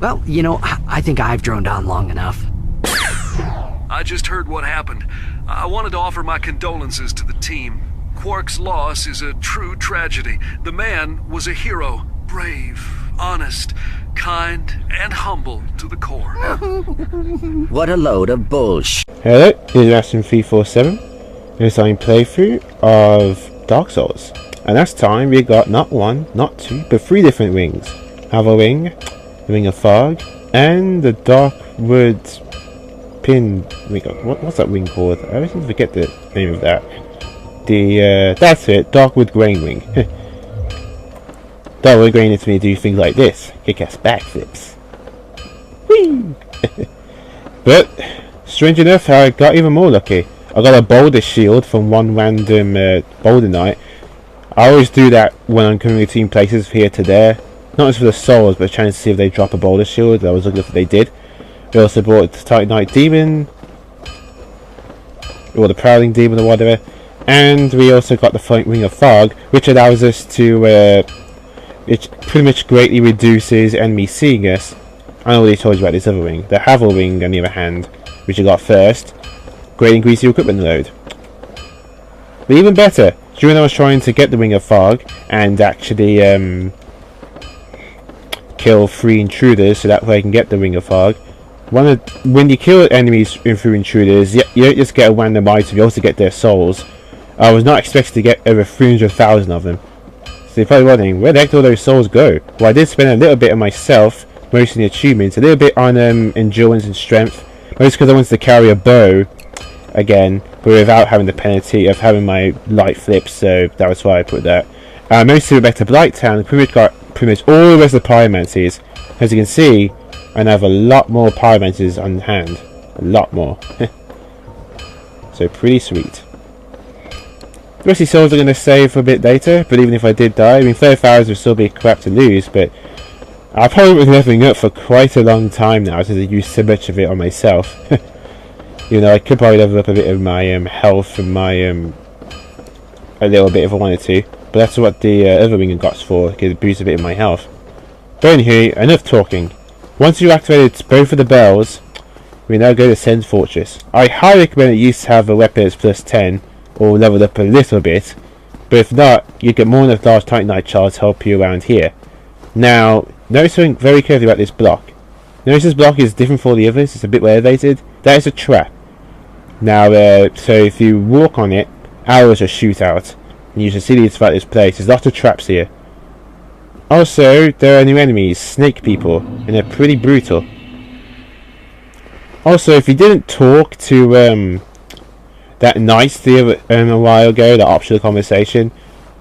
Well, you know, I think I've droned on long enough. I just heard what happened. I wanted to offer my condolences to the team. Quark's loss is a true tragedy. The man was a hero. Brave, honest, kind, and humble to the core. What a load of bullshit. Hello, this is Aston347. It's a playthrough of Dark Souls. And last time we got not one, not two, but three different wings. Have a wing, the Ring of Fog, and the Darkwood Pin. What's that wing called? I always seem to forget the name of that. That's it, Darkwood Grain Wing. Darkwood Grain lets me do things like this, kick-ass backflips. Whee! But strange enough, I got even more lucky. I got a boulder shield from one random boulder night. I always do that when I'm coming between places from here to there. Not just for the souls, but trying to see if they drop a boulder shield. I was looking if they did. We also bought the Titan Knight Demon, or the Prowling Demon or whatever. And we also got the Ring of Fog, which allows us to, it pretty much greatly reduces enemies seeing us. I already told you about this other wing. The Havel Wing, on the other hand, which I got first, greatly increases your equipment load. But even better, during I was trying to get the Ring of Fog and actually kill 3 intruders so that way I can get the Ring of Fog. When you kill enemies through intruders, you don't just get a random item, you also get their souls. I was not expecting to get over 300,000 of them. So you're probably wondering, where the heck do all those souls go? Well, I did spend a little bit of myself, most in the achievements, a little bit on endurance and strength, mostly because I wanted to carry a bow again, but without having the penalty of having my light flips, so that was why I put that. Mostly went back to Blighttown, pretty much got all the rest of the pyromancies. As you can see, I have a lot more pyromancies on hand. A lot more. So pretty sweet. The rest of these souls are going to save for a bit later, but even if I did die, I mean 30,000 would still be crap to lose, but I've probably been leveling up for quite a long time now since I used so much of it on myself. You know, I could probably level up a bit of my health and my a little bit if I wanted to, but that's what the other wing got for, because it boosts a bit of my health. But anyway, enough talking. Once you activated both of the bells, we now go to Sens Fortress. I highly recommend it used to have a weapon that's plus 10, or leveled up a little bit, but if not, you get more than a large Titan Knight shards to help you around here. Now, notice something very carefully about this block. Notice this block is different for the others, it's a bit more elevated. That is a trap. Now, so if you walk on it, arrows just shoot out. And you should see these throughout this place. There's lots of traps here. Also, there are new enemies, snake people, and they're pretty brutal. Also, if you didn't talk to that knight a while ago, that optional conversation,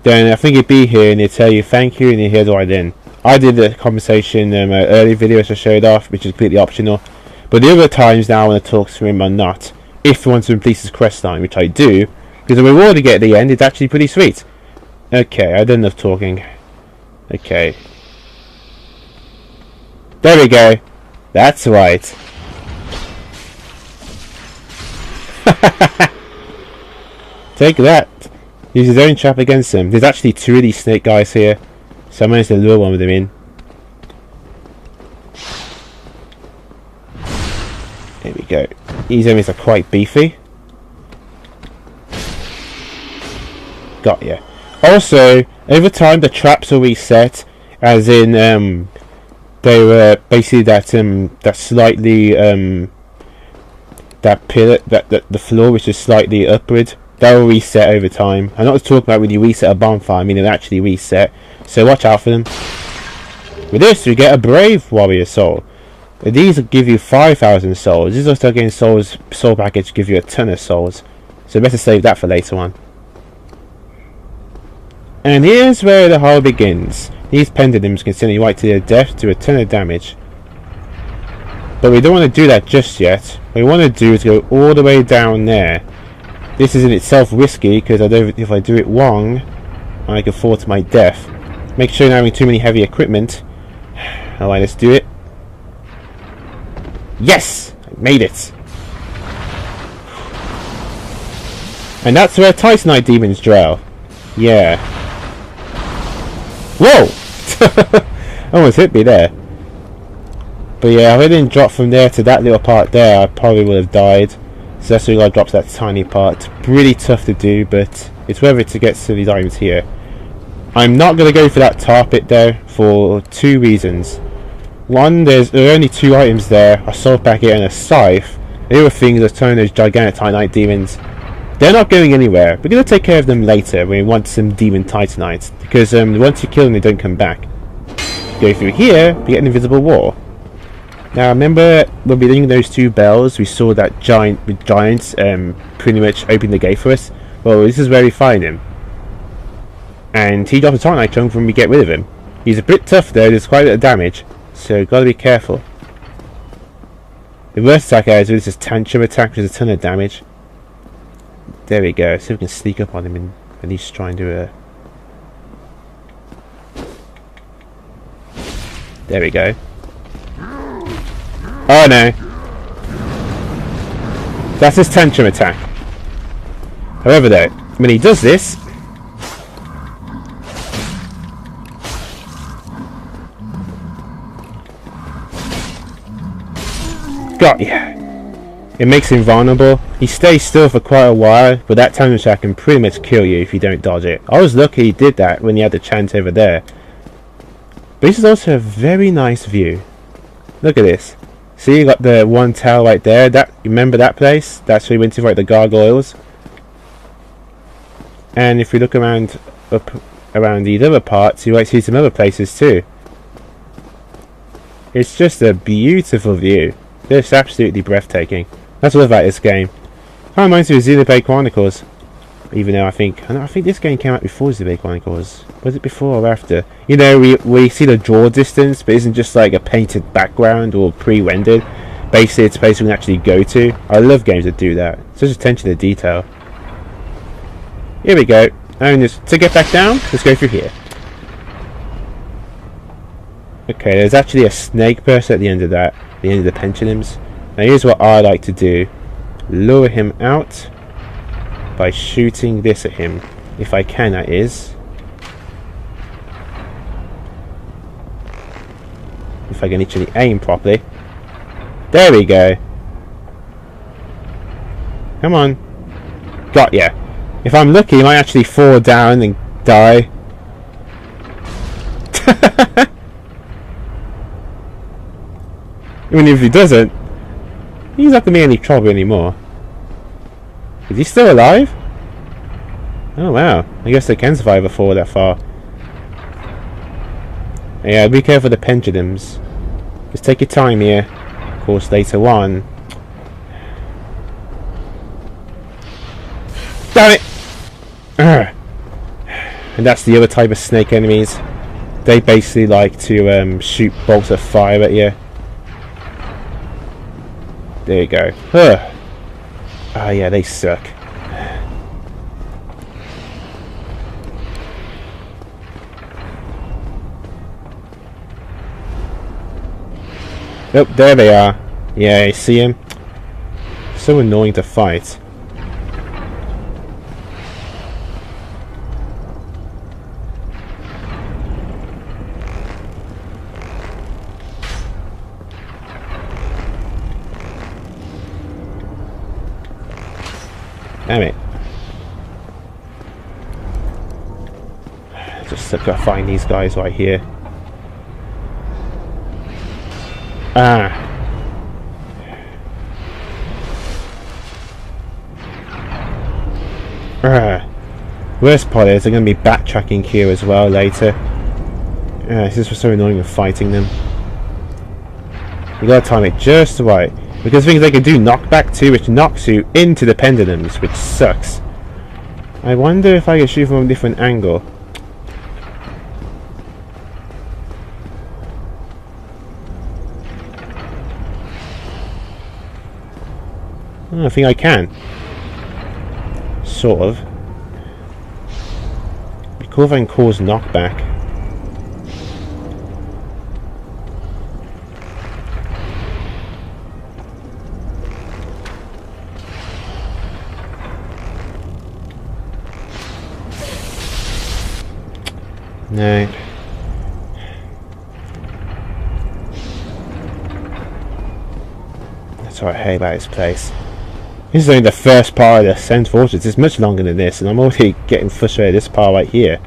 then I think he'd be here and he'd tell you thank you and he'd hear right then. I did the conversation in my early video which I showed off, which is completely optional. But the other times now I want to talk to him or not, if I want to complete his quest line, which I do, because the reward you get at the end is actually pretty sweet. Okay, I done enough talking. Okay. There we go. That's right. Take that. Use his own trap against him. There's actually 2 of these snake guys here, so I managed to lure one of them in. There we go. These enemies are quite beefy. Got ya. Also, over time the traps will reset, as in they were basically that slightly that pillar, the floor which is slightly upward. That will reset over time. I'm not just talking about when you reset a bonfire, I mean it actually reset. So watch out for them. With this we get a Brave Warrior Soul. These will give you 5,000 souls. This is also again soul package give you a ton of souls. So better save that for later on. And here's where the horror begins. These pendulums can send you right to their death, do a ton of damage. But we don't want to do that just yet. What we want to do is go all the way down there. This is in itself risky, because if I do it wrong, I can fall to my death. Make sure you're not having too many heavy equipment. Alright, let's do it. Yes! I made it! And that's where Titanite demons dwell. Yeah. Whoa! Almost hit me there. But yeah, if I didn't drop from there to that little part there, I probably would have died. So that's why I got to drop to that tiny part. Really tough to do, but it's worth it to get to these items here. I'm not going to go for that top bit though, for two reasons. One, there are only two items there, a soul packet and a scythe. The other thing is turning those gigantic Titanite demons. They're not going anywhere. We're going to take care of them later when we want some demon Titanites. Because once you kill them, they don't come back. Go through here, we get an invisible wall. Now remember when we were ringing those two bells, we saw that giants pretty much open the gate for us. Well, this is where we find him. And he drops a Titanite chunk when we get rid of him. He's a bit tough though, there's quite a bit of damage. So gotta be careful. The worst attack I do is this tantrum attack, which is a ton of damage. There we go, see if we can sneak up on him and at least try and do a... There we go. Oh no! That's his tantrum attack. However though, when he does this... Got ya! It makes him vulnerable. He stays still for quite a while, but that tantrum attack can pretty much kill you if you don't dodge it. I was lucky he did that when he had the chance over there. But this is also a very nice view. Look at this. See, you got the one tower right there. That, remember that place? That's where we went to fight the gargoyles. And if we look around up around these other parts, you might see some other places too. It's just a beautiful view. It's absolutely breathtaking. That's what I love about this game. Kind of reminds me of Xenoblade Chronicles. Even though I think this game came out before Xenoblade Chronicles. Was it before or after? You know, we see the draw distance, but it isn't just like a painted background or pre-rendered. Basically, it's a place we can actually go to. I love games that do that. Such attention to detail. Here we go. And just to get back down, let's go through here. Okay, there's actually a snake person at the end of that. The end of the pendulums. Now here's what I like to do. Lure him out by shooting this at him. If I can, that is. If I can actually aim properly. There we go. Come on. Got ya. If I'm lucky, he might actually fall down and die. Even if he doesn't, he's not going to be any trouble anymore. Is he still alive? Oh wow, I guess they can survive a fall that far. Yeah, be careful of the pendulums. Just take your time here. Of course, later on. Damn it! Urgh. And that's the other type of snake enemies. They basically like to shoot bolts of fire at you. There you go. Ugh. Oh yeah, they suck. Oh, there they are. Yeah, you see him? So annoying to fight. Damn it. Just gotta find these guys right here. Ah. Worst part is they're going to be backtracking here as well later. This is so annoying with fighting them. You gotta time it just right. Because things they can do knockback too, which knocks you into the pendulums, which sucks. I wonder if I can shoot from a different angle. Oh, I think I can. Sort of. Be cool if I can cause knockback. No. That's what I hate about this place. This is only the first part of the Sens Fortress. It's much longer than this, and I'm already getting frustrated with this part right here.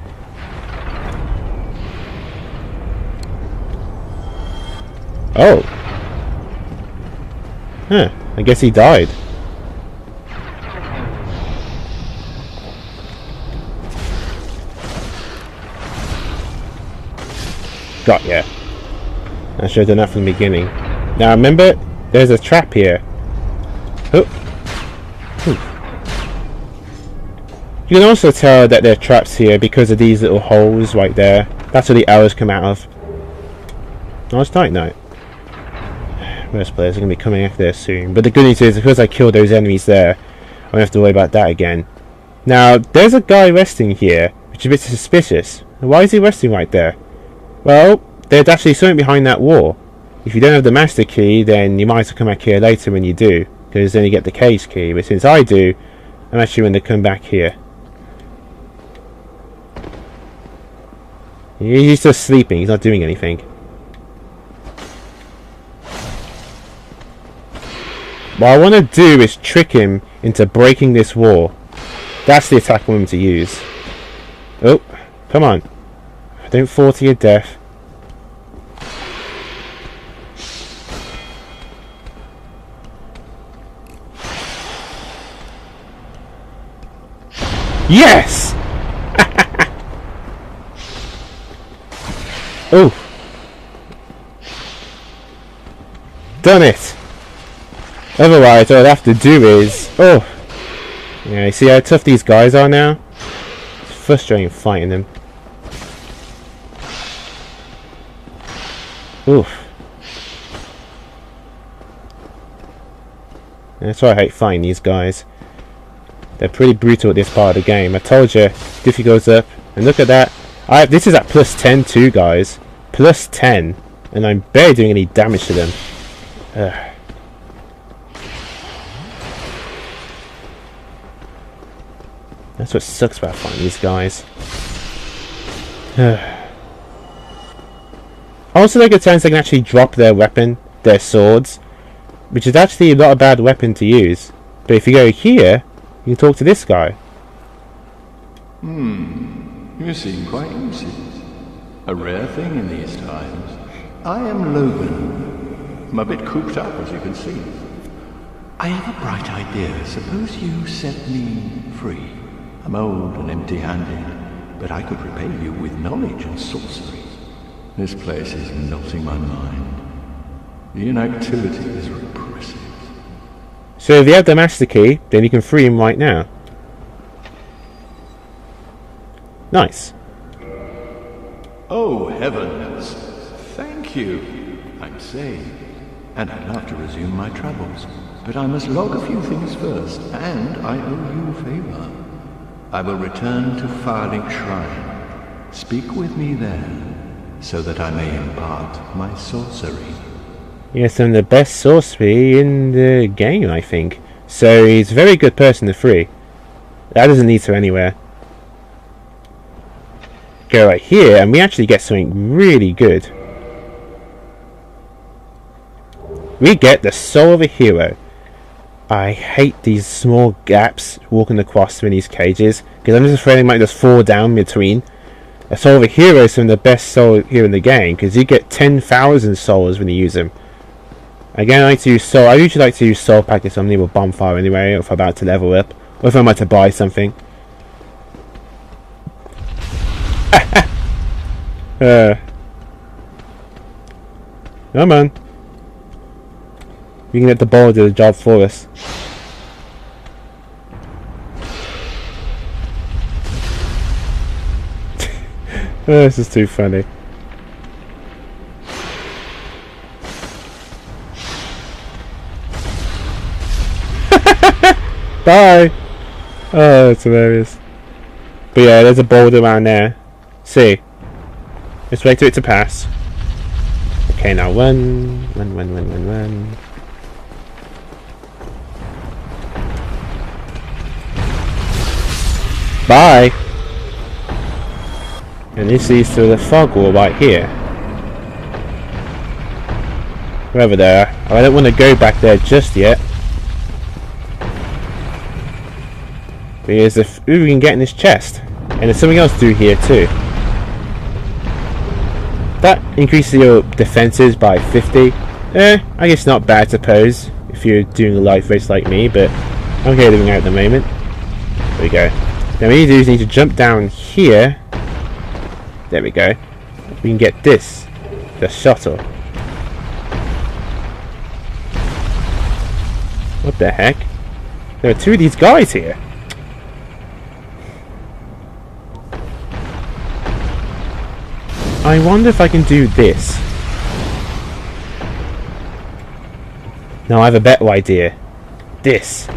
Oh. Huh. I guess he died. Got ya. I should have done that from the beginning. Now remember, there's a trap here. Oh. You can also tell that there are traps here because of these little holes right there. That's where the arrows come out of. Oh, it's night night. Most players are going to be coming after there soon. But the good news is, because I killed those enemies there, I won't have to worry about that again. Now, there's a guy resting here, which is a bit suspicious. Why is he resting right there? Well, there's actually something behind that wall. If you don't have the master key, then you might as well come back here later when you do, because then you get the case key. But since I do, I'm actually going to come back here. He's just sleeping, he's not doing anything. What I want to do is trick him into breaking this wall. That's the attack I want him to use. Oh, come on. Don't fall to your death. Yes! Oh! Done it! Otherwise, all I'd have to do is... Oh! Yeah, you see how tough these guys are now? It's frustrating fighting them. Oof. That's why I hate fighting these guys. They're pretty brutal at this part of the game. I told you, difficulty goes up. And look at that. This is at plus 10 too, guys. Plus 10. And I'm barely doing any damage to them. Ugh. That's what sucks about fighting these guys. Also, like at times they can actually drop their weapon, their swords, which is actually not a bad weapon to use. But if you go here, you can talk to this guy. You seem quite easy. A rare thing in these times. I am Logan. I'm a bit cooped up, as you can see. I have a bright idea. Suppose you set me free. I'm old and empty-handed, but I could repay you with knowledge and sorcery. This place is melting my mind. The inactivity is repressive. So if you have the master key, then you can free him right now. Nice. Oh, heavens. Thank you. I'm saved. And I'd love to resume my travels. But I must log a few things first, and I owe you a favor. I will return to Firelink Shrine. Speak with me there, so that I may impart my sorcery. Yes, I'm the best sorcery in the game, I think. So he's a very good person to free. That doesn't lead to anywhere. Go right here, and we actually get something really good. We get the soul of a hero. I hate these small gaps walking across in these cages, because I'm just afraid they might just fall down between. A soul of a hero is some of the best souls here in the game, because you get 10,000 souls when you use them. Again, I like to use soul. I usually like to use soul packets on the bonfire anyway, or if I'm about to level up, or if I'm about to buy something. Come on. We can get the ball to do the job for us. This is too funny. Bye! Oh, that's hilarious. But yeah, there's a boulder around there. See. Let's wait for it to pass. Okay, now run. Run. Bye! And this leads to the fog wall right here. Wherever they are. I don't want to go back there just yet. Because if we can get in this chest. And there's something else to do here too. That increases your defenses by 50. I guess not bad, I suppose, if you're doing a light race like me, but I'm okay living out at the moment. There we go. Now what we need to do is need to jump down here. There we go. We can get this. The shuttle. What the heck? There are two of these guys here. I wonder if I can do this. No, I have a better idea. This.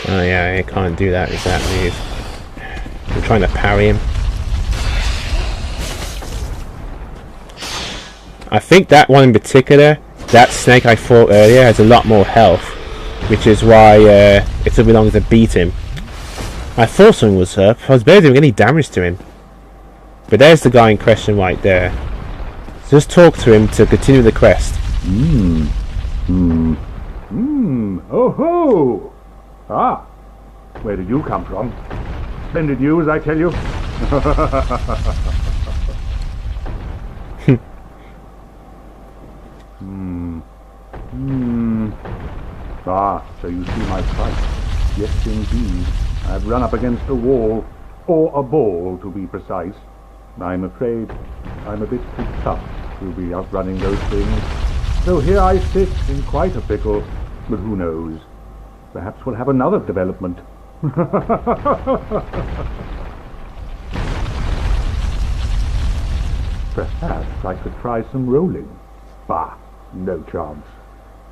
Oh yeah, I can't do that exact move. I'm trying to parry him. I think that one in particular, that snake I fought earlier, has a lot more health, which is why it took me longer to beat him. I thought something was up. I was barely doing any damage to him. But there's the guy in question right there. So just talk to him to continue the quest. Oh ho! Ah, where did you come from? Splendid news, I tell you. Ah, so you see my plight. Yes, indeed. I've run up against a wall, or a ball, to be precise. I'm afraid I'm a bit too tough to be outrunning those things. So here I sit in quite a pickle, but who knows? Perhaps we'll have another development. Perhaps I could try some rolling. Bah, no chance.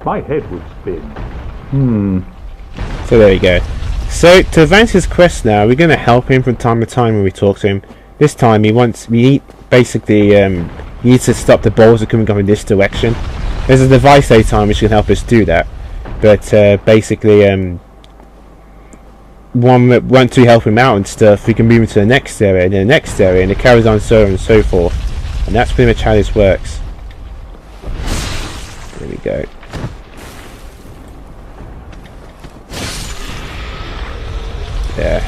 My head would spin. So there you go. So to advance his quest now, we're going to help him from time to time when we talk to him. This time he needs to stop the balls coming up in this direction. There's a device later which can help us do that. But basically, once we help him out and stuff, we can move him to the next area, and then the next area, and it carries on so on and so forth. And that's pretty much how this works. There we go. Yeah.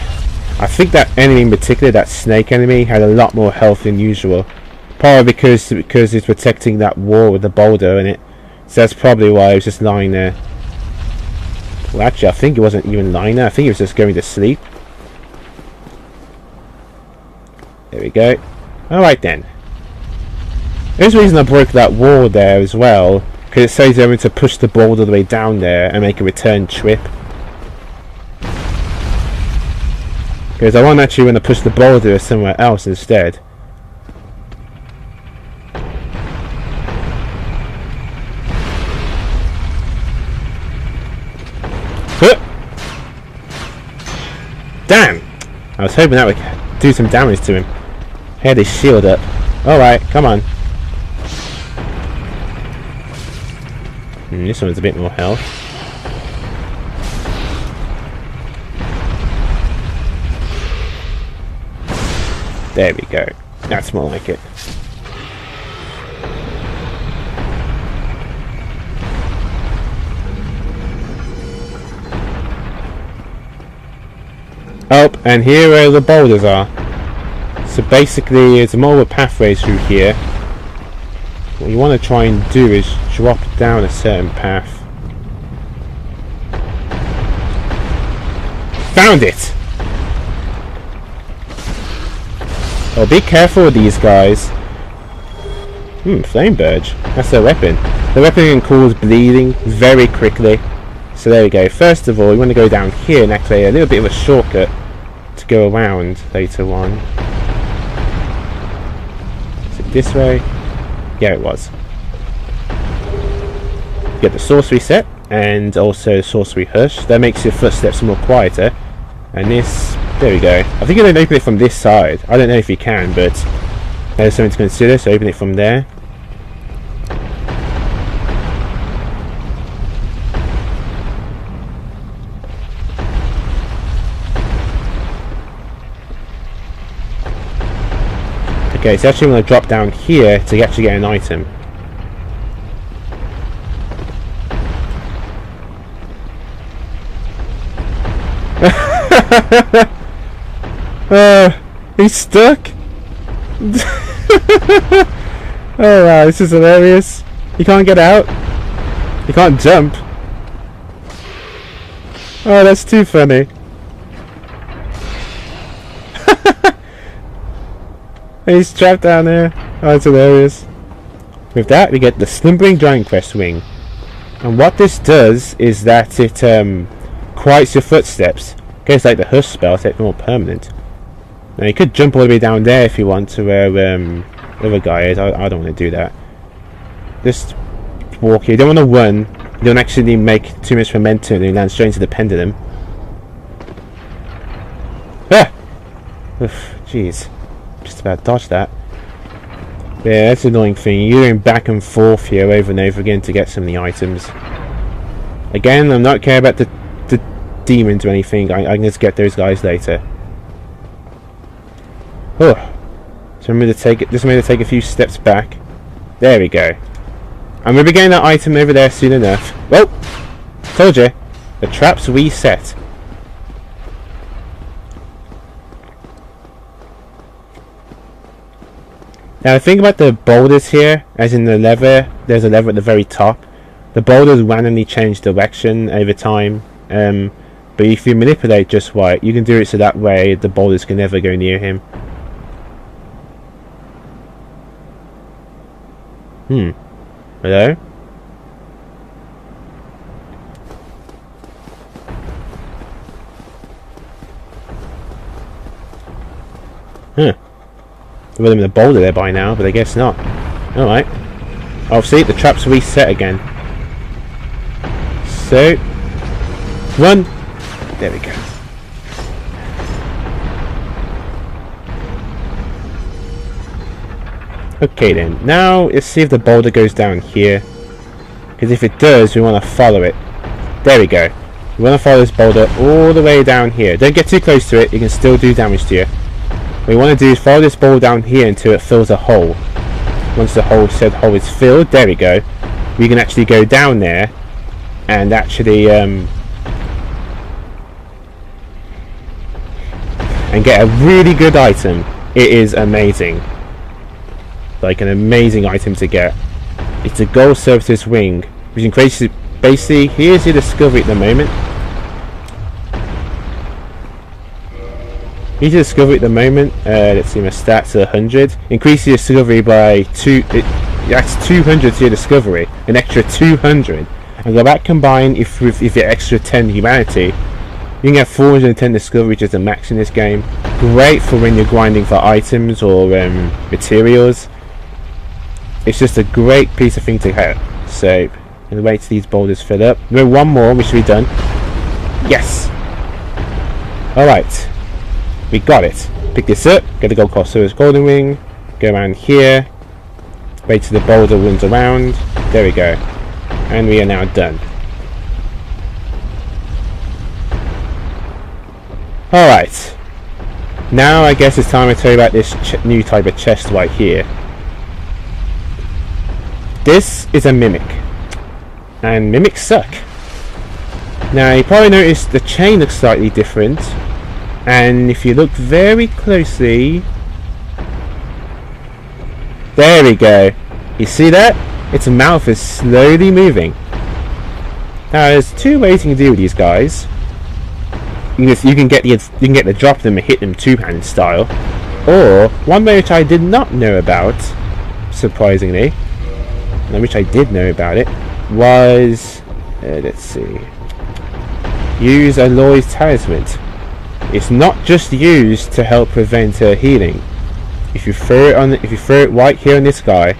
I think that enemy in particular, that snake enemy, had a lot more health than usual. Probably because it's protecting that wall with the boulder in it. So that's probably why it was just lying there. Well, actually, I think it wasn't even lying there. I think he was just going to sleep. There we go. Alright then. There's a reason I broke that wall there as well. Because it says you're going to push the boulder all the way down there and make a return trip. Because I want actually want to push the boulder somewhere else instead. Damn! I was hoping that would do some damage to him. He had his shield up. Alright, come on. This one's a bit more health. There we go. That's more like it. Oh, and here where the boulders are. So basically, it's more of a pathway through here. What you want to try and do is drop down a certain path. Found it! Oh, be careful with these guys. Flame Burge. That's their weapon. The weapon can cause bleeding very quickly. So there we go. First of all, you want to go down here and activate a little bit of a shortcut to go around later on. Is it this way? Yeah, it was. get the sorcery set and also sorcery hush. That makes your footsteps more quieter. And this, there we go. I think you can open it from this side. I don't know if you can, but there's something to consider, so open it from there. Okay, so actually I'm going to drop down here to actually get an item. He's stuck. Oh wow, this is hilarious. You can't get out. You can't jump. Oh, that's too funny. He's trapped down there. Oh, that's hilarious. With that, we get the Slumbering Dragon Quest Wing. And what this does is that it quiets your footsteps. Goes like the hush spell, so it's more permanent. Now you could jump all the way down there if you want to where the other guy is. I don't want to do that. Just walk here. You don't want to run. You don't actually make too much momentum and you land straight into the pendulum. Ah! Oof, jeez. Just about dodged that. Yeah, that's the annoying thing. You're going back and forth here over and over again to get some of the items. Again, I'm not care about the demons or anything. I can just get those guys later. Oh, so I'm going to take it. Just going to take a few steps back. There we go. I'm going to be getting that item over there soon enough. Well, told you, the traps reset. Now the thing about the boulders here, as in the lever, there's a lever at the very top. The boulders randomly change direction over time, but if you manipulate just right, you can do it so that way the boulders can never go near him. Hello? Huh. There would have been a boulder there by now, but I guess not. Alright. Oh, see, the trap's reset again. So, run! There we go. Okay then, now let's see if the boulder goes down here. Because if it does, we want to follow it. There we go. We want to follow this boulder all the way down here. Don't get too close to it, it can still do damage to you. What we want to do is follow this ball down here until it fills a hole. Once the said hole is filled, there we go. We can actually go down there and actually and get a really good item. It is amazing. Like an amazing item to get. It's a gold services wing, which increases basically. Here's your discovery at the moment. Here's your discovery at the moment. Let's see, my stats are 100. Increase your discovery by 2. That's 200 to your discovery. An extra 200. And go back combine if you extra 10 humanity. You can get 410 discovery, which is the max in this game. Great for when you're grinding for items or materials. It's just a great piece of thing to have. So, I'm going to wait till these boulders fill up. We have one more, we should be done. Yes! Alright. We got it. Pick this up, get the gold Corsair's golden wing, go around here, wait till the boulder runs around. There we go. And we are now done. Alright. Now I guess it's time to tell you about this new type of chest right here. This is a mimic. And mimics suck. Now you probably noticed the chain looks slightly different. And if you look very closely, there we go. You see that? Its mouth is slowly moving. Now there's two ways you can deal with these guys. You can get the drop them and hit them two-hand style, or one way which I did not know about, surprisingly, and which I did know about it, was let's see. Use Aloy's talisman. It's not just used to help prevent healing. If you throw it right here on this guy,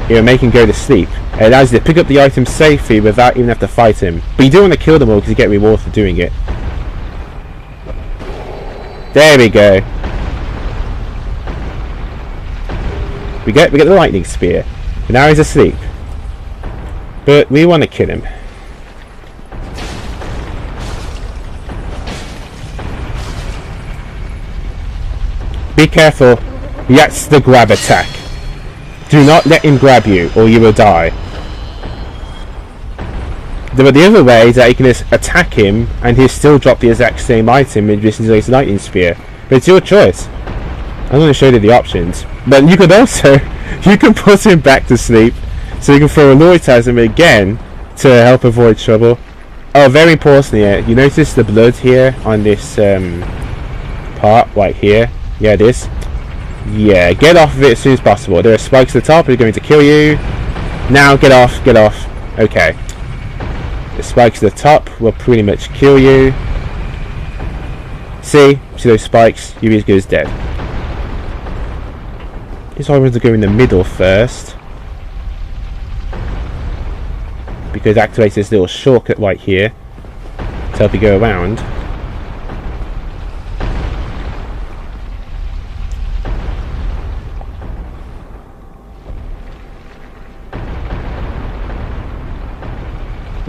it'll make him go to sleep. It allows you to pick up the items safely without even have to fight him. But you do want to kill them all because you get reward for doing it. There we go. We get the lightning spear. But now he's asleep. But we want to kill him. Be careful. That's the grab attack. Do not let him grab you or you will die. But the other way is that you can just attack him and he'll still drop the exact same item in addition to his lightning spear. But it's your choice. I'm going to show you the options. But you could also, you can put him back to sleep so you can throw a Lortasm again to help avoid trouble. Oh, very importantly, you notice the blood here on this part right here? Yeah, this. Yeah, get off of it as soon as possible. There are spikes at the top, they're going to kill you. Now, get off, get off. Okay. The spikes at the top will pretty much kill you. See those spikes? You'll be as good as dead. This I want to go in the middle first, because it activates this little shortcut right here to help you go around.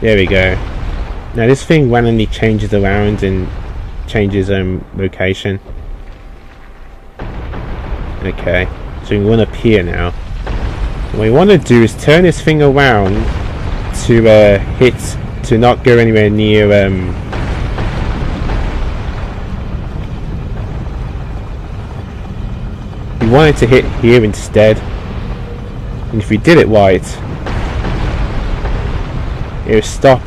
There we go. Now this thing randomly changes around and changes location. Okay, so we want up here now. What we want to do is turn this thing around to not go anywhere near we want it to hit here instead. And if we did it right, it will stop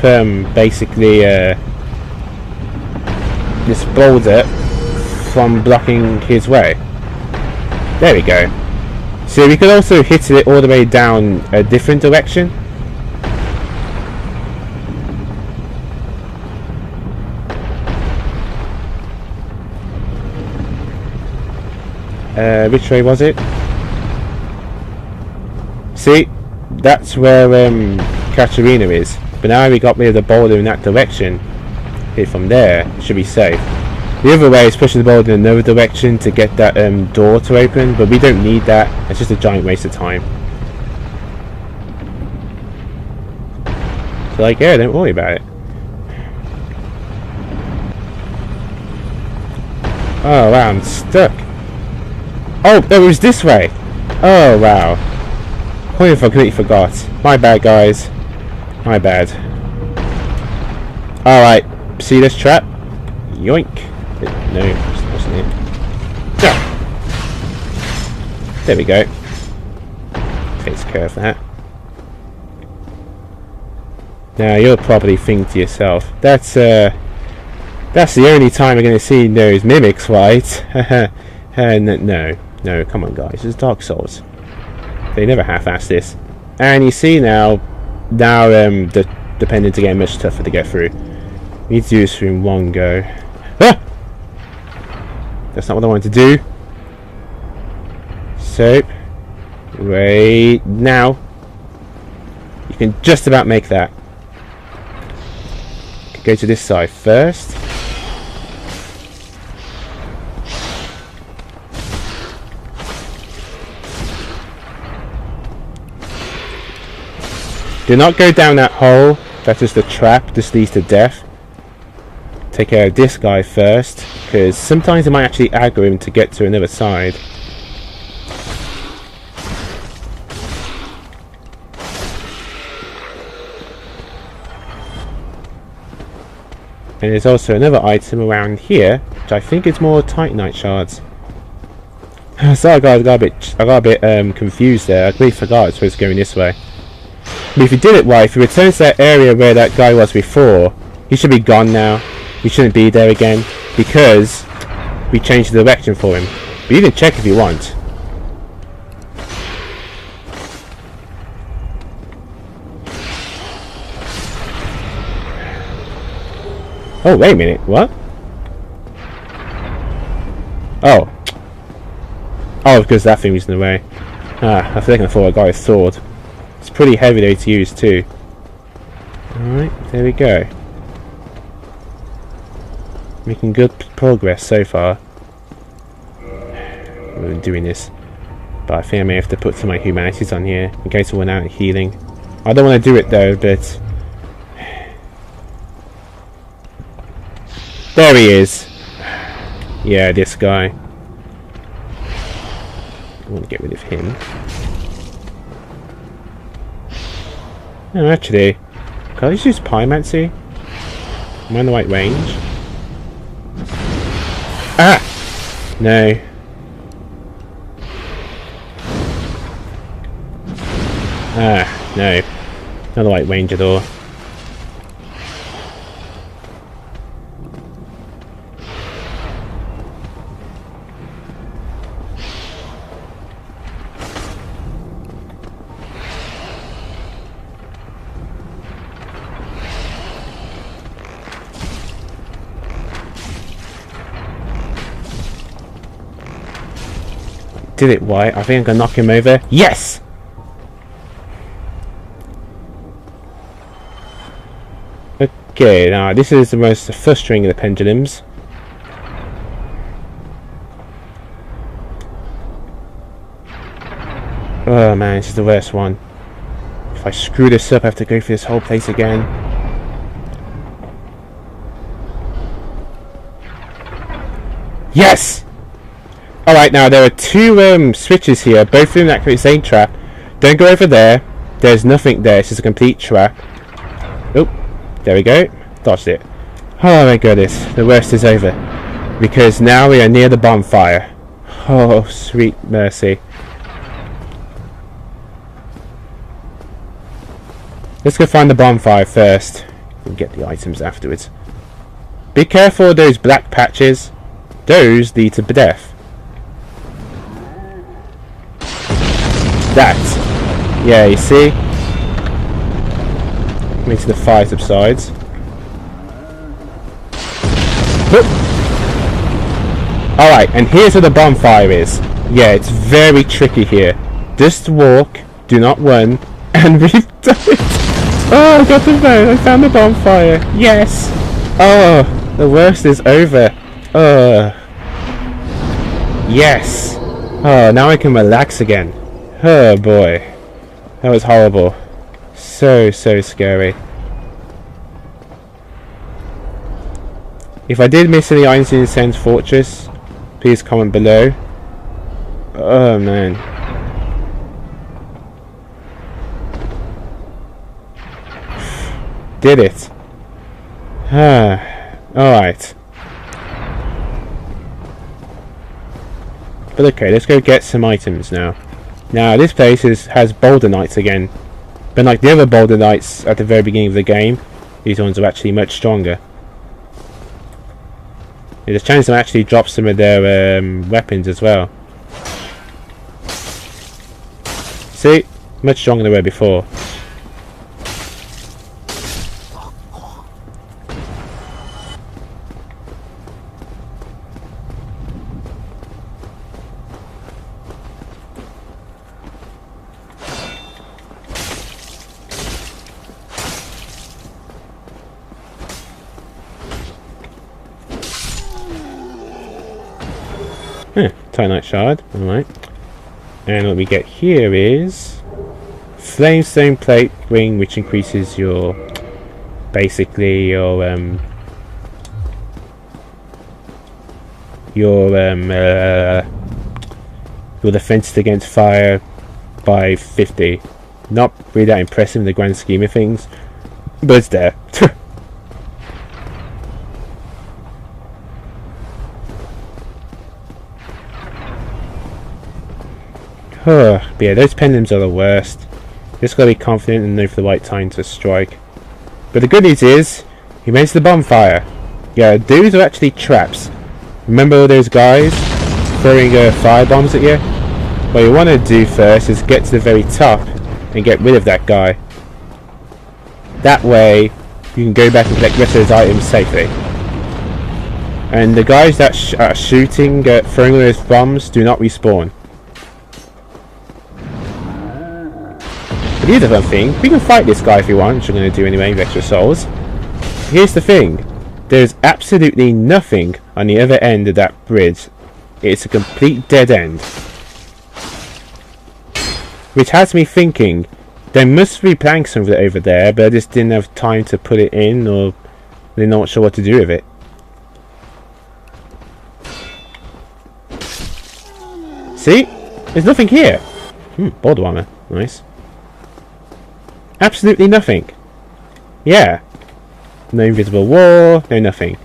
basically this boulder from blocking his way. There we go. So we could also hit it all the way down a different direction. Which way was it? See, that's where Katarina is. But now we got rid of the boulder in that direction. Hit from there, should be safe. The other way is pushing the boulder in another direction to get that door to open, but we don't need that. It's just a giant waste of time. So like, yeah, don't worry about it. Oh wow, I'm stuck. Oh, it was this way. Oh wow. I completely forgot. My bad, guys. My bad. Alright, see this trap? Yoink. No, that wasn't it. Yeah. There we go. Takes care of that. Now you'll probably think to yourself, that's the only time we're going to see those mimics, right? No, come on guys, it's Dark Souls. They never half-ass this. And you see now the dependents are getting much tougher to get through. We need to do this through in one go. Ah! That's not what I wanted to do. So, right now, you can just about make that. Go to this side first. Do not go down that hole. That is the trap. This leads to death. Take care of this guy first, because sometimes it might actually aggro him to get to another side. And there's also another item around here, which I think is more Titanite shards. Sorry guys, I got a bit confused there. I completely forgot it's supposed to go in this way. But if you did it right, if you return to that area where that guy was before, he should be gone now. He shouldn't be there again, because we changed the direction for him. But you can check if you want. Oh, wait a minute, what? Oh, because that thing was in the way. Ah, I think I thought I got his sword. It's pretty heavy though to use too. Alright, there we go. Making good progress so far. We're doing this. But I think I may have to put some of my humanities on here in case I run out of healing. I don't want to do it though, but... There he is! Yeah, this guy. I want to get rid of him. No, actually, can I just use Pyromancy? Am I in the right range? Ah! No. Ah, no. Not the right range at all. Did it right. I think I'm gonna knock him over. Yes! Okay, now this is the most frustrating of the pendulums. Oh man, this is the worst one. If I screw this up, I have to go through this whole place again. Yes! Alright, now there are two switches here, both of them activate the same trap. Don't go over there. There's nothing there, it's just a complete trap. Oh, there we go. Dodged it. Oh my goodness, the worst is over. Because now we are near the bonfire. Oh, sweet mercy. Let's go find the bonfire first. And get the items afterwards. Be careful of those black patches. Those lead to death. That. Yeah, you see? Makes the fire subsides. Alright, and here's where the bonfire is. Yeah, it's very tricky here. Just walk, do not run, and we've done it! Oh, I got the vote, I found the bonfire! Yes! Oh, the worst is over. Yes! Oh, now I can relax again. Oh boy. That was horrible. So scary. If I did miss any items in Sens Fortress, please comment below. Oh man. Did it. Alright. But okay, let's go get some items now. Now this place has boulder knights again. But like the other boulder knights at the very beginning of the game, these ones are actually much stronger. There's a chance to actually drop some of their weapons as well. See? Much stronger than they were before. Titanite shard, alright. And what we get here is Flamestone plate ring, which increases your basically your defense against fire by 50. Not really that impressive in the grand scheme of things, but it's there. But yeah, those pendulums are the worst. Just gotta be confident and know for the right time to strike. But the good news is, you made it to the bonfire. Yeah, those are actually traps. Remember all those guys throwing fire bombs at you? What you want to do first is get to the very top and get rid of that guy. That way, you can go back and collect the rest of those items safely. And the guys that are shooting, throwing all those bombs, do not respawn. But here's the fun thing. We can fight this guy if we want, which I'm going to do anyway with extra souls. Here's the thing. There's absolutely nothing on the other end of that bridge. It's a complete dead end. Which has me thinking, there must be planks over there, but I just didn't have time to put it in, or they're not sure what to do with it. See? There's nothing here. Boulder armor. Nice. Absolutely nothing. Yeah. No invisible wall, no nothing.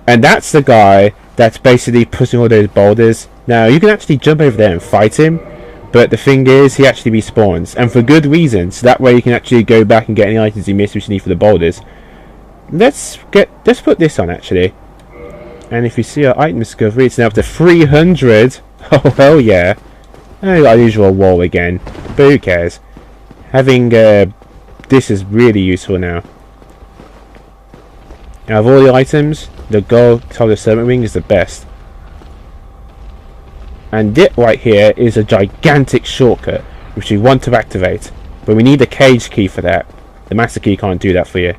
And that's the guy that's basically putting all those boulders. Now, you can actually jump over there and fight him, but the thing is, he actually respawns, and for good reason, so that way you can actually go back and get any items you missed which you need for the boulders. Let's put this on, actually. And if you see our item discovery, it's now up to 300. Oh, hell yeah. I got our usual wall again, but who cares? Having, this is really useful now. Out of all the items, the gold color serpent wing is the best. And it right here is a gigantic shortcut, which we want to activate. But we need the cage key for that. The master key can't do that for you.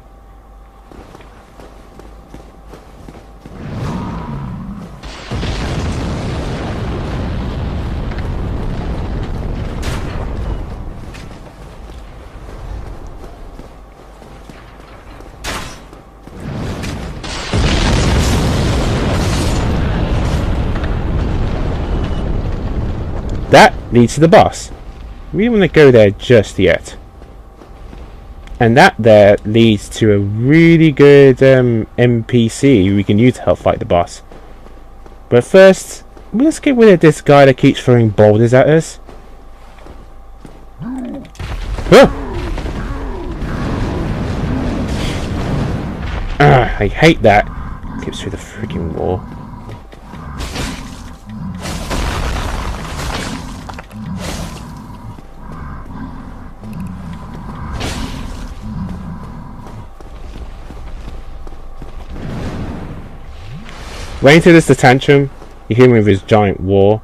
That leads to the boss. We don't want to go there just yet. And that there leads to a really good NPC we can use to help fight the boss. But first, let's get rid of this guy that keeps throwing boulders at us. Oh! I hate that. Keeps through the freaking wall. Wait until there's the tantrum. You hear him with his giant war.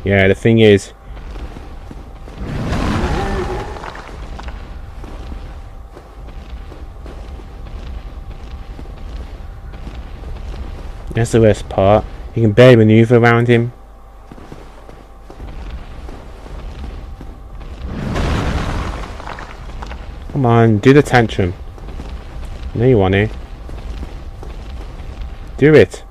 Yeah, the thing is, that's the worst part. You can barely maneuver around him. Come on, do the tantrum. I know you want to. Do it.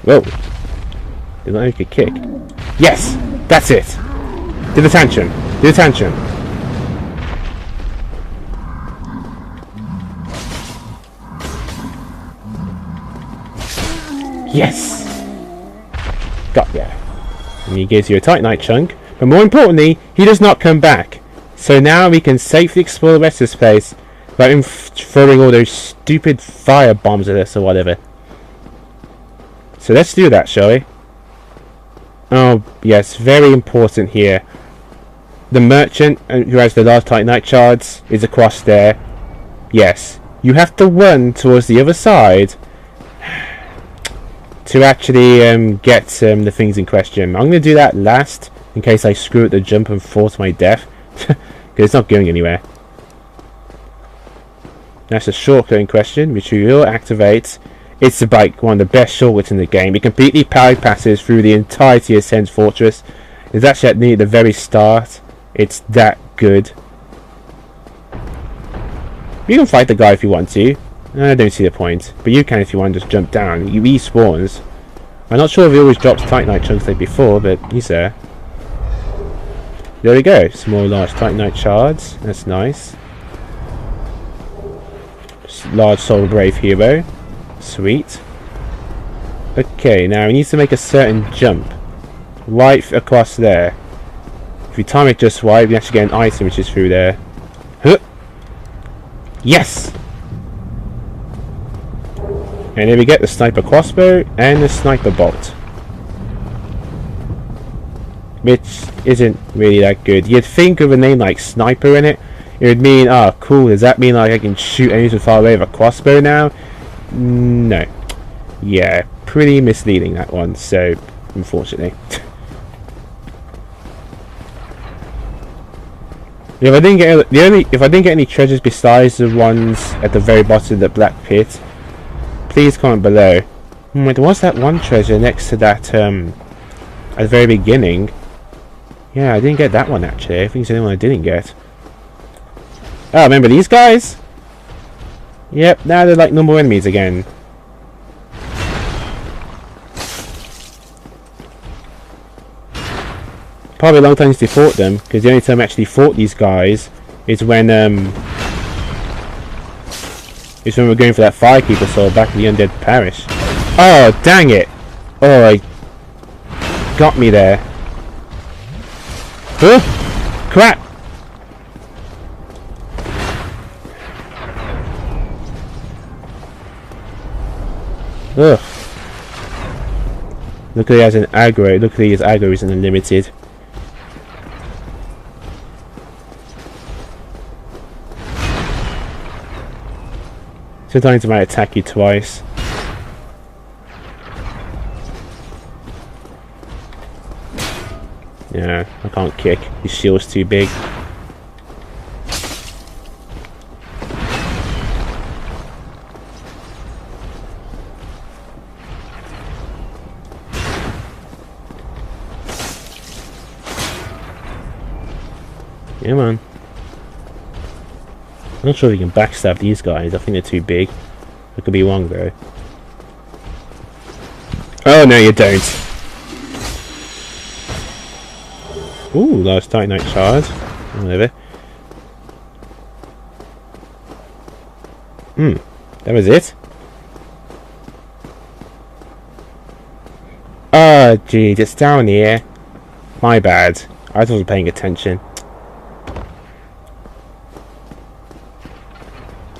Whoa. Did not make a kick. Yes! That's it! Do the tantrum. Do the tantrum. Yes! Got ya. And he gives you a Titanite chunk. But more importantly, he does not come back. So now we can safely explore the rest of this place without him throwing all those stupid fire bombs at us or whatever. So let's do that, shall we? Oh, yes, very important here. The merchant who has the large Titanite shards is across there. Yes, you have to run towards the other side to actually get the things in question. I'm going to do that last, in case I screw up the jump and fall to my death. Because it's not going anywhere. That's the shortcut in question, which we will activate. It's like one of the best shortcuts in the game. It completely passes through the entirety of Sens Fortress. It's actually at the very start. It's that good. You can fight the guy if you want to. I don't see the point. But you can if you want to just jump down. He respawns. I'm not sure if he always drops Titanite chunks like before, but he's there. There we go. Some more large Titanite shards. That's nice. Large soul brave hero. Sweet. Okay, now we need to make a certain jump. Right across there. If you time it just right, we actually get an item which is through there. Huh. Yes! And then we get the sniper crossbow and the sniper bolt, which isn't really that good. You'd think of a name like sniper in it, it would mean, oh cool, does that mean like I can shoot enemies from far away with a crossbow now? No. Yeah, pretty misleading that one, so unfortunately. If I didn't get any treasures besides the ones at the very bottom of the black pit, please comment below. Wait, there was that one treasure next to that at the very beginning. Yeah, I didn't get that one actually. I think it's the only one I didn't get. Oh, remember these guys? Yep, now they're like normal enemies again. Probably a long time since they fought them, because the only time I actually fought these guys is when we're going for that firekeeper soul back in the Undead Parish. Oh, dang it! Oh, I got me there. Oh, crap! Ugh. Luckily, as an aggro, luckily his aggro isn't unlimited. Sometimes it might attack you twice. Yeah, I can't kick. His shield's too big. Come on. I'm not sure if you can backstab these guys. I think they're too big. I could be wrong though. Oh no, you don't. Ooh, last Titanite shard. Whatever. That was it. Oh geez, it's down here. My bad. I wasn't paying attention.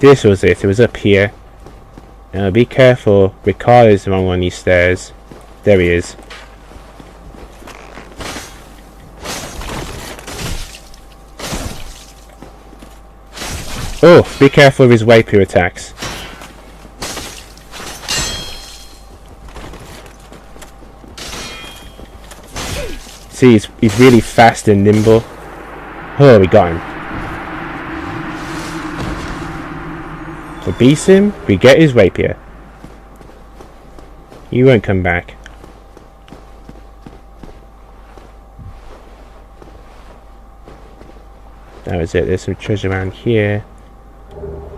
This was it. It was up here. Now be careful. Ricardo's on one of these stairs. There he is. Oh, be careful of his rapier attacks. See, he's really fast and nimble. Oh, we got him. We beat him, we get his rapier. He won't come back. That was it. There's some treasure around here.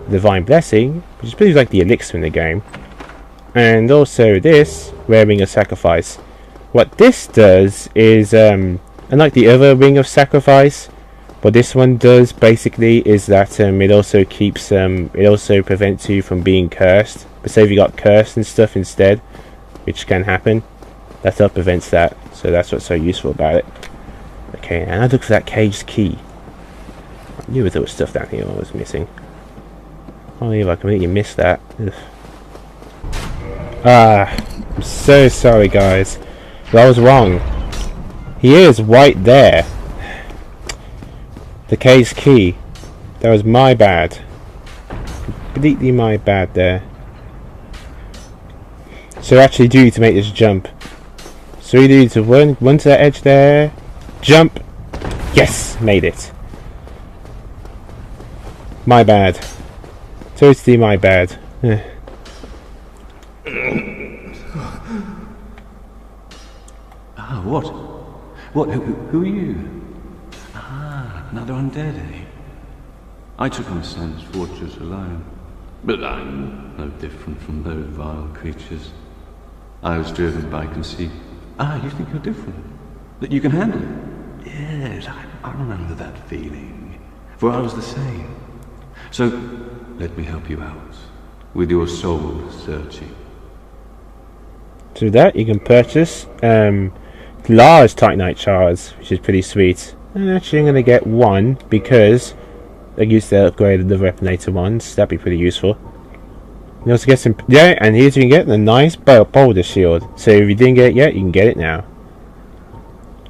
Divine Blessing, which is pretty like the elixir in the game. And also this, Rare Ring of Sacrifice. What this does is, unlike the other Ring of Sacrifice, what this one does basically is that it also keeps, it also prevents you from being cursed. But say if you got cursed and stuff instead, which can happen, that stuff prevents that. So that's what's so useful about it. Okay, and I look for that caged key. I knew there was stuff down here I was missing. Oh yeah, I completely missed that. Ugh. I'm so sorry guys. But I was wrong. He is right there. The case key. That was my bad. Completely my bad there. So I actually do need to make this jump. So we need to run to that edge there. Jump. Yes, made it. My bad. Totally my bad. Ah, what? What? Who are you? Ah, another undead, eh? I took my sens fortress alone. But I'm no different from those vile creatures. I was driven by conceit. Ah, you think you're different? That you can handle it? Yes, I remember that feeling. For I was the same. So, let me help you out. With your soul searching. Through that you can purchase large Titanite shards, which is pretty sweet. And actually I'm going to get one because I used to upgrade the weapon later ones. That'd be pretty useful. You also get some, yeah, and here's you can get the nice boulder shield. So if you didn't get it yet, you can get it now.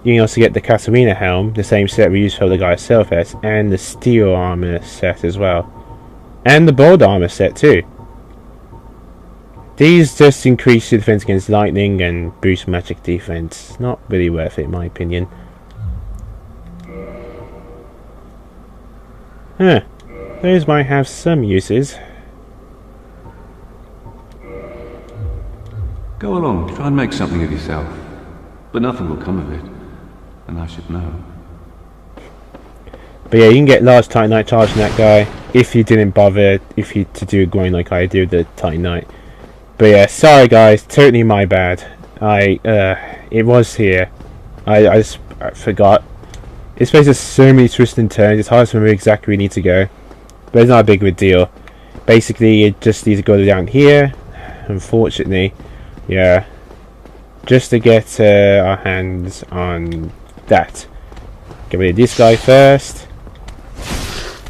You can also get the Katarina helm, the same set we used for the guy's surface, and the steel armor set as well. And the boulder armor set too. These just increase your defense against lightning and boost magic defense. Not really worth it in my opinion. Huh. Those might have some uses. Go along, try and make something of yourself. But nothing will come of it. And I should know. But yeah, you can get large Titanite charging that guy if you didn't bother to do a grind like I do with the Titanite. But yeah, sorry guys, totally my bad. It was here. I forgot. This place has so many twists and turns, it's hard to remember exactly where we need to go. But it's not a big of a deal. Basically, you just need to go down here. Unfortunately, yeah. Just to get our hands on that. Get rid of this guy first.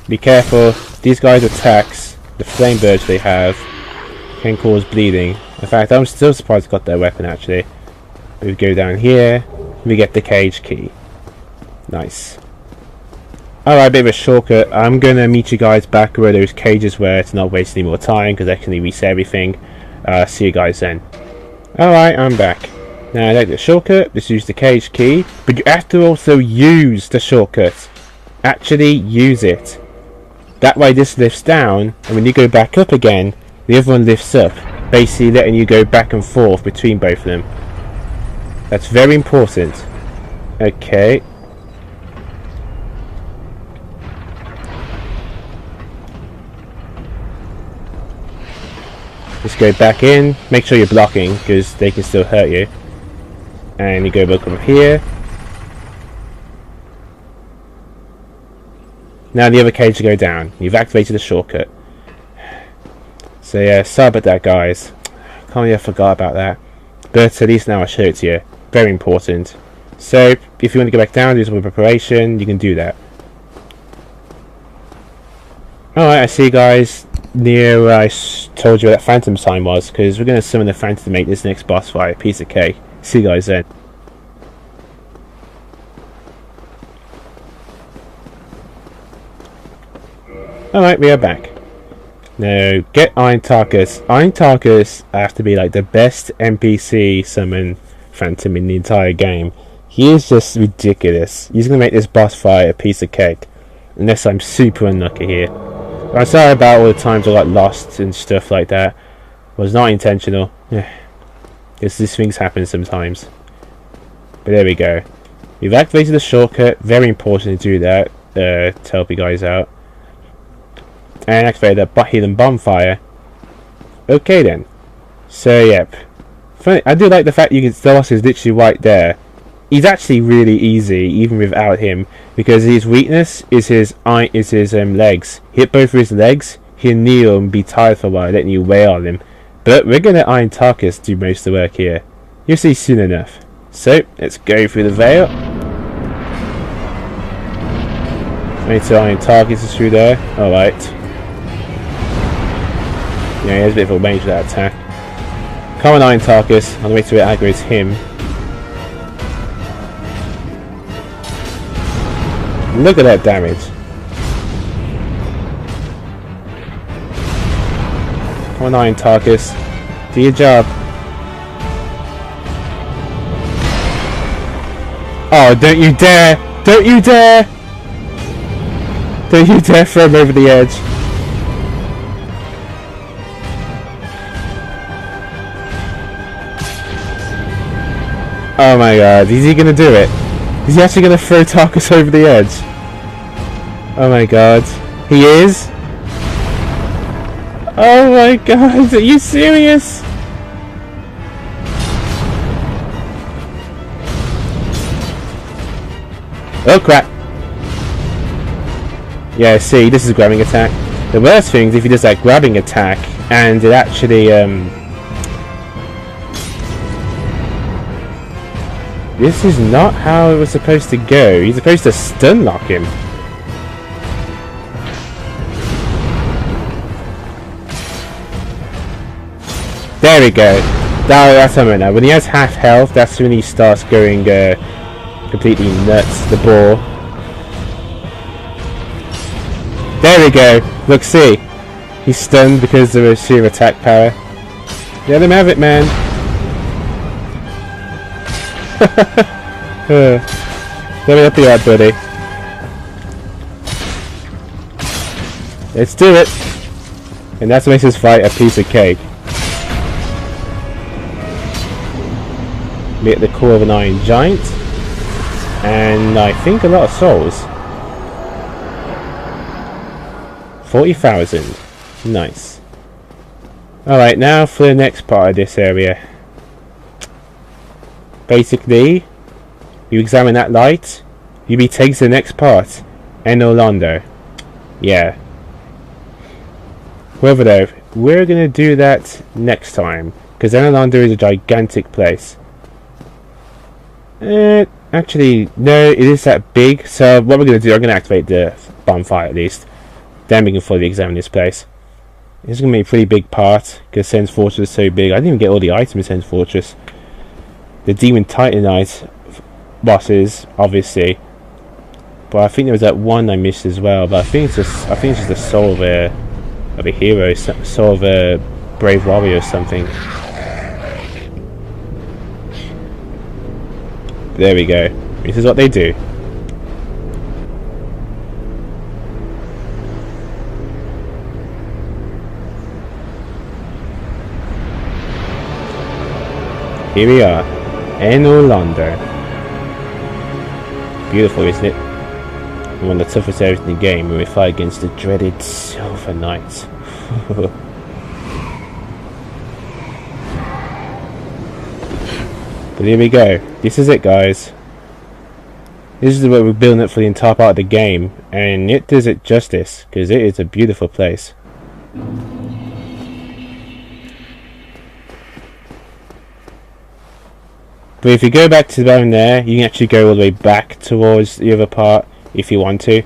Be careful, these guys' attacks, the flame birds they have, can cause bleeding. In fact, I'm still surprised I got their weapon actually. We go down here, we get the cage key. Nice. Alright, bit of a shortcut. I'm gonna meet you guys back where those cages were to not waste any more time because I can reset everything. See you guys then. Alright, I'm back. Now I like the shortcut, just use the cage key, but you have to also use the shortcut. Actually use it. That way this lifts down, and when you go back up again, the other one lifts up, basically letting you go back and forth between both of them. That's very important. Okay. Just go back in, make sure you're blocking, because they can still hurt you. And you go back up here. Now the other cage to go down. You've activated the shortcut. So yeah, sorry about that guys. Can't believe I forgot about that. But at least now I show it to you. Very important. So if you want to go back down, do some preparation, you can do that. Alright, I see you guys near where I told you where that phantom sign was, because we're going to summon the phantom to make this next boss fight. Piece of cake. See you guys then. Alright, we are back. Now, get Iron Tarkus. Iron Tarkus have to be like the best NPC summon phantom in the entire game. He is just ridiculous. He's going to make this boss fight a piece of cake. Unless I'm super unlucky here. I'm sorry about all the times I got lost and stuff like that. It was not intentional. These things happen sometimes. But there we go. We've activated the shortcut. Very important to do that to help you guys out. And activate that hidden bonfire. Okay then. So yep. Funny, I do like the fact you can the boss is literally right there. He's actually really easy even without him, because his weakness is his legs. Hit both of his legs, he'll kneel and be tired for a while, letting you wail on him. But we're gonna Iron Tarkus do most of the work here. You'll see soon enough. So let's go through the veil. Wait till Iron Tarkus is through there. Alright. Yeah, he has a bit of a range of that attack. Come on, Iron Tarkus. On the way to it aggro's him. Look at that damage. Come on, Iron Tarkus. Do your job. Oh, don't you dare! Don't you dare! Don't you dare throw him over the edge. Oh my god, is he gonna do it? Is he actually gonna throw Tarkus over the edge? Oh my god. He is? Oh my god, are you serious? Oh crap. Yeah, see, this is a grabbing attack. The worst thing is if he does that grabbing attack and it actually This is not how it was supposed to go. He's supposed to stun lock him. There we go. That's what I meant now. When he has half health, that's when he starts going completely nuts. The ball. There we go. Look, see. He's stunned because of his sheer attack power. Let him have it, man. Let me help you out, buddy. Let's do it. And that's what makes this fight a piece of cake. Be at the core of an iron giant. And I think a lot of souls. 40,000. Nice. Alright, now for the next part of this area. Basically, you examine that light, you'll be taken to the next part. Anor Londo. Yeah. However though, we're going to do that next time. Because Anor Londo is a gigantic place. Actually, no, it is that big. So what we're going to do, I'm going to activate the bonfire at least. Then we can fully examine this place. This is going to be a pretty big part, because Sens Fortress is so big. I didn't even get all the items in Sens Fortress. The Demon Titanite bosses, obviously. But I think there was that one I missed as well. But I think it's just the soul of a hero, soul of a brave warrior or something. There we go. This is what they do. Here we are, Anor Londo. Beautiful, isn't it? One of the toughest areas in the game where we fight against the dreaded Silver Knights. But here we go. This is it, guys. This is what we're building up for the entire part of the game, and it does it justice, because it is a beautiful place. But if you go back to down there, you can actually go all the way back towards the other part if you want to.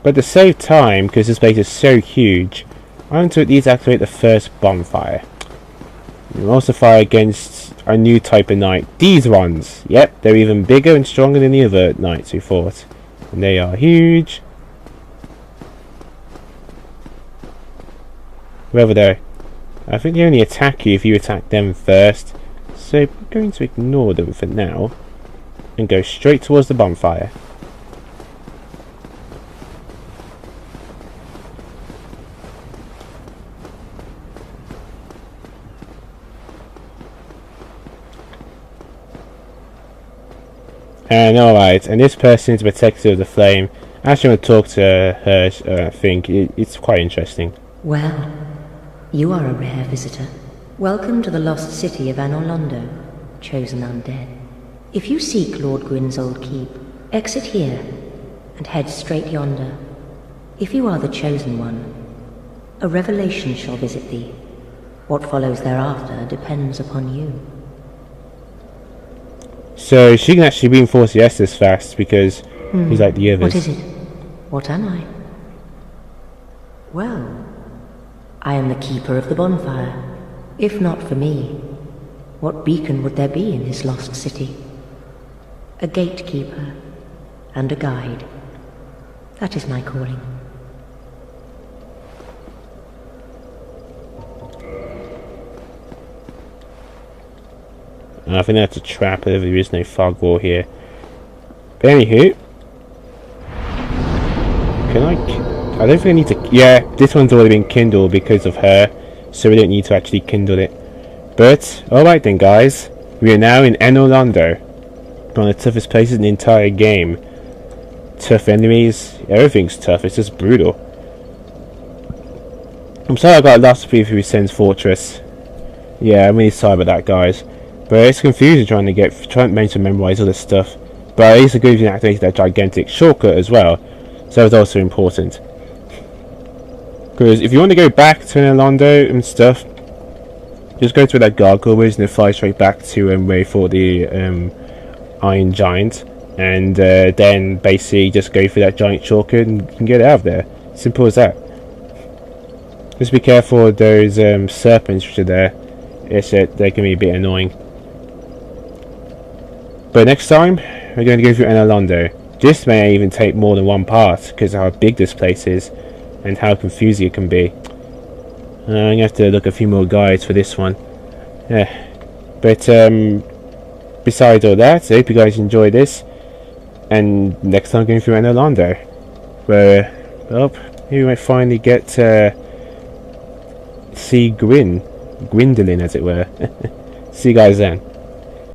But to save time, because this place is so huge, I want to at least activate the first bonfire. You'll also fire against a new type of knight. These ones! Yep, they're even bigger and stronger than the other knights we fought. And they are huge. However though, I think they only attack you if you attack them first. So we're going to ignore them for now and go straight towards the bonfire. And alright, and this person is a protector of the flame. I actually want to talk to her, I think. It's quite interesting. Well, you are a rare visitor. Welcome to the lost city of Anor Londo, chosen undead. If you seek Lord Gwyn's old keep, exit here and head straight yonder. If you are the chosen one, a revelation shall visit thee. What follows thereafter depends upon you. So she can actually reinforce the Estus fast because he's like the others. What is it? What am I? Well, I am the keeper of the bonfire. If not for me, what beacon would there be in this lost city? A gatekeeper and a guide. That is my calling. I think that's a trap if there is no fog wall here. But anywho, can I don't think I need to. Yeah, this one's already been kindled because of her, so we don't need to actually kindle it. But alright then, guys, we are now in Anor Londo, one of the toughest places in the entire game. Tough enemies, everything's tough. It's just brutal. I'm sorry I got lost through Sens Fortress. Yeah, I'm really sorry about that, guys. But it's confusing trying to manage to memorize all this stuff. But at least it gives you activate that gigantic shortcut as well, so it's also important. Because if you want to go back to Anor Londo and stuff, just go to where that gargoyle is and then fly straight back to where you fought the iron giant, and then basically just go through that giant shortcut and you can get out of there. Simple as that. Just be careful of those serpents which are there. They can be a bit annoying. But next time, we're going to go through Anor Londo. This may even take more than one part because of how big this place is and how confusing it can be. I'm going to have to look at a few more guides for this one. Yeah. But besides all that, I hope you guys enjoyed this. And next time going through Anor Londo, where, well, maybe we might finally get see Gwendolyn, as it were. See you guys then.